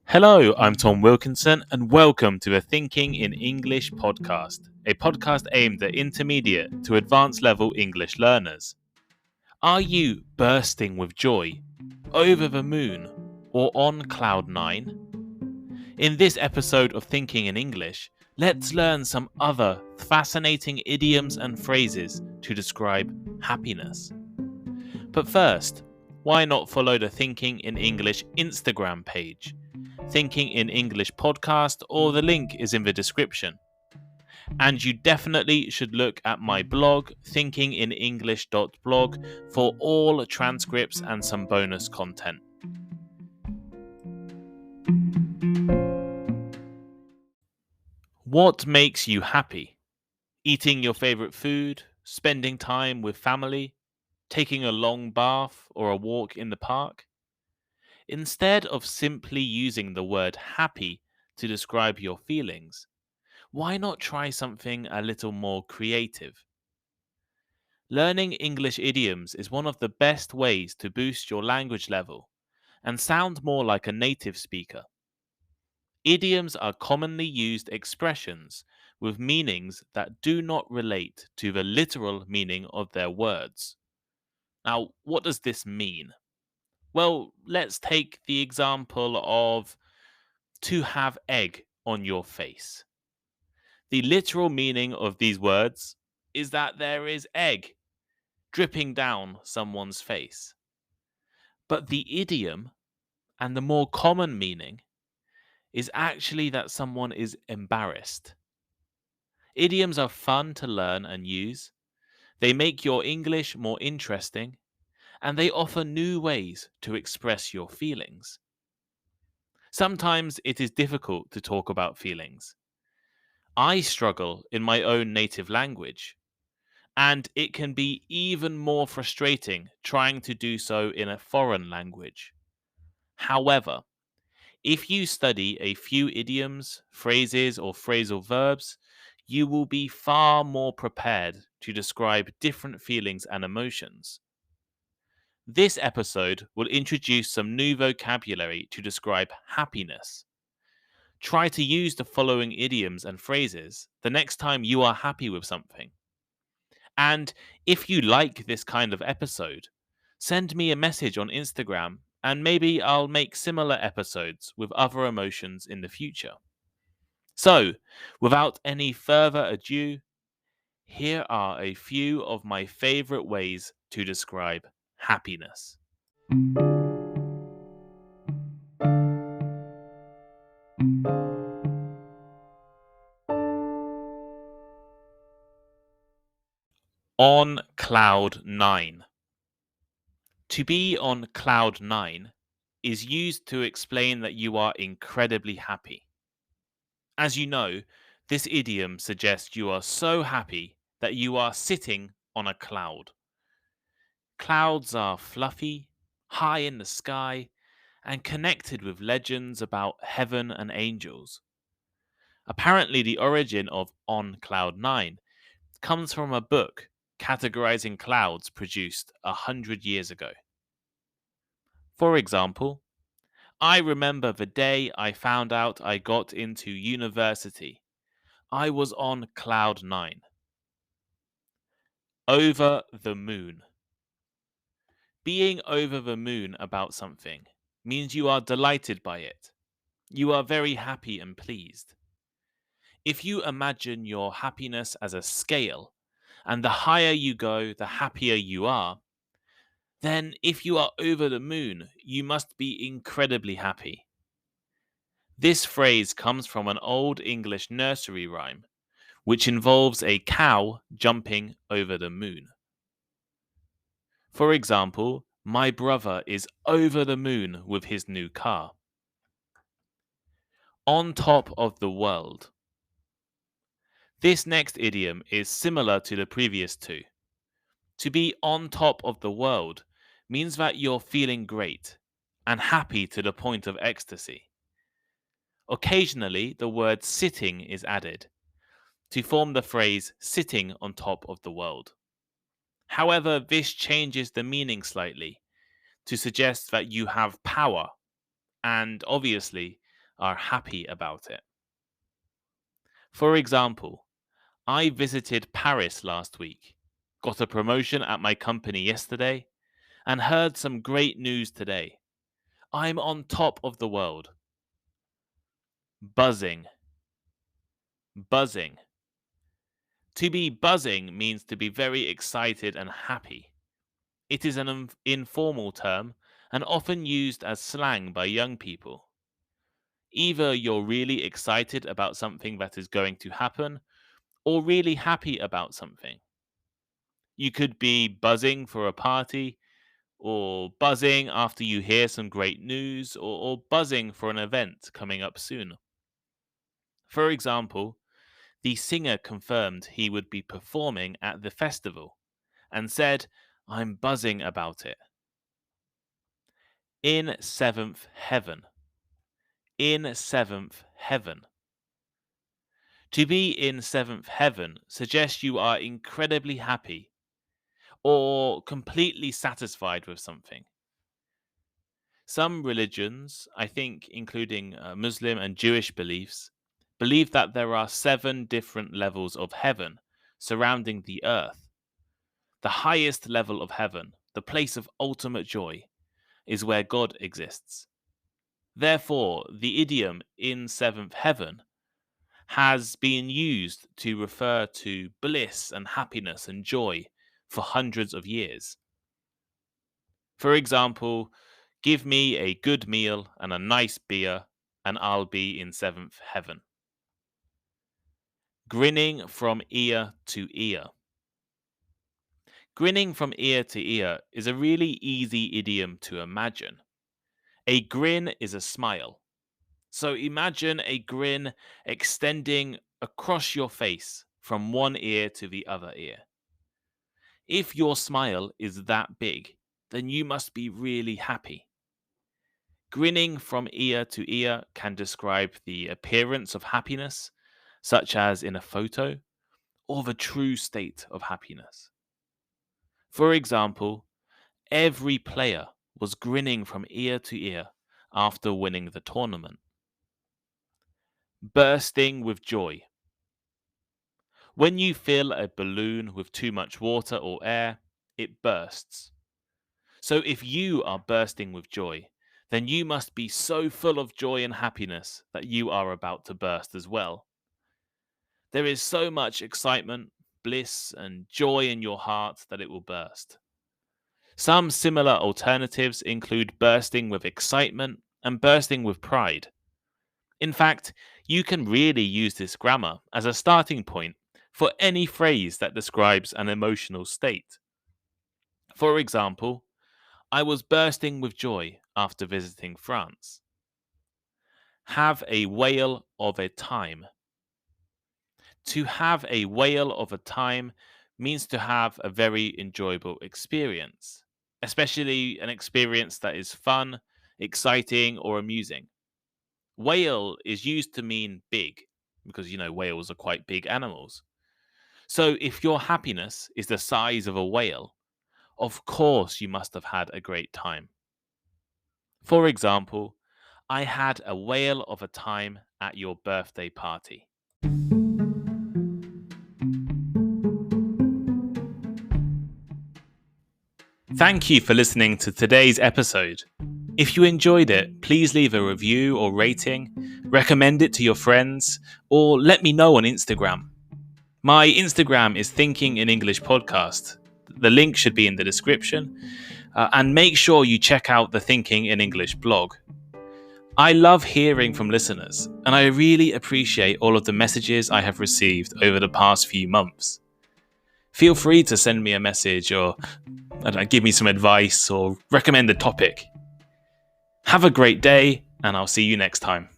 Hello, I'm Tom Wilkinson, and welcome to the Thinking in English podcast, a podcast aimed at intermediate to advanced level English learners. Are you bursting with joy, over the moon, or on cloud nine? In this episode of Thinking in English, let's learn some other fascinating idioms and phrases to describe happiness. But first, why not follow the Thinking in English Instagram page? Thinking in English podcast, or the link is in the description. And you definitely should look at my blog, thinkinginenglish.blog, for all transcripts and some bonus content. What makes you happy? Eating your favorite food, spending time with family, taking a long bath or a walk in the park? Instead of simply using the word happy to describe your feelings, why not try something a little more creative? Learning English idioms is one of the best ways to boost your language level and sound more like a native speaker. Idioms are commonly used expressions with meanings that do not relate to the literal meaning of their words. Now, what does this mean? Well, let's take the example of to have egg on your face. The literal meaning of these words is that there is egg dripping down someone's face. But the idiom and the more common meaning is actually that someone is embarrassed. Idioms are fun to learn and use. They make your English more interesting, and they offer new ways to express your feelings. Sometimes it is difficult to talk about feelings. I struggle in my own native language, and it can be even more frustrating trying to do so in a foreign language. However, if you study a few idioms, phrases, or phrasal verbs, you will be far more prepared to describe different feelings and emotions. This episode will introduce some new vocabulary to describe happiness. Try to use the following idioms and phrases the next time you are happy with something. And if you like this kind of episode, send me a message on Instagram and maybe I'll make similar episodes with other emotions in the future. So, without any further ado, here are a few of my favorite ways to describe happiness. On cloud nine. To be on cloud nine is used to explain that you are incredibly happy. As you know, this idiom suggests you are so happy that you are sitting on a cloud. Clouds are fluffy, high in the sky, and connected with legends about heaven and angels. Apparently, the origin of On Cloud 9 comes from a book categorizing clouds produced 100 years ago. For example, I remember the day I found out I got into university. I was on cloud 9. Over the moon. Being over the moon about something means you are delighted by it. You are very happy and pleased. If you imagine your happiness as a scale, and the higher you go, the happier you are, then if you are over the moon, you must be incredibly happy. This phrase comes from an old English nursery rhyme, which involves a cow jumping over the moon. For example, my brother is over the moon with his new car. On top of the world. This next idiom is similar to the previous two. To be on top of the world means that you're feeling great and happy to the point of ecstasy. Occasionally, the word sitting is added to form the phrase sitting on top of the world. However, this changes the meaning slightly to suggest that you have power and, obviously, are happy about it. For example, I visited Paris last week, got a promotion at my company yesterday, and heard some great news today. I'm on top of the world. Buzzing. Buzzing. To be buzzing means to be very excited and happy. It is an informal term and often used as slang by young people. Either you're really excited about something that is going to happen, or really happy about something. You could be buzzing for a party, or buzzing after you hear some great news, or buzzing for an event coming up soon. For example, the singer confirmed he would be performing at the festival and said, "I'm buzzing about it." In seventh heaven. In seventh heaven. To be in seventh heaven suggests you are incredibly happy or completely satisfied with something. Some religions, I think including Muslim and Jewish beliefs, believe that there are 7 different levels of heaven surrounding the earth. The highest level of heaven, the place of ultimate joy, is where God exists. Therefore, the idiom "in seventh heaven" has been used to refer to bliss and happiness and joy for hundreds of years. For example, give me a good meal and a nice beer, and I'll be in seventh heaven. Grinning from ear to ear. Grinning from ear to ear is a really easy idiom to imagine. A grin is a smile. So imagine a grin extending across your face from one ear to the other ear. If your smile is that big, then you must be really happy. Grinning from ear to ear can describe the appearance of happiness, such as in a photo, or the true state of happiness. For example, every player was grinning from ear to ear after winning the tournament. Bursting with joy. When you fill a balloon with too much water or air, it bursts. So if you are bursting with joy, then you must be so full of joy and happiness that you are about to burst as well. There is so much excitement, bliss, and joy in your heart that it will burst. Some similar alternatives include bursting with excitement and bursting with pride. In fact, you can really use this grammar as a starting point for any phrase that describes an emotional state. For example, I was bursting with joy after visiting France. Have a whale of a time. To have a whale of a time means to have a very enjoyable experience, especially an experience that is fun, exciting, or amusing. Whale is used to mean big, because whales are quite big animals. So if your happiness is the size of a whale, of course you must have had a great time. For example, I had a whale of a time at your birthday party. Thank you for listening to today's episode. If you enjoyed it, please leave a review or rating, recommend it to your friends, or let me know on Instagram. My Instagram is thinkinginenglishpod. The link should be in the description. And make sure you check out the Thinking in English blog. I love hearing from listeners, and I really appreciate all of the messages I have received over the past few months. Feel free to send me a message or give me some advice or recommend a topic. Have a great day, and I'll see you next time.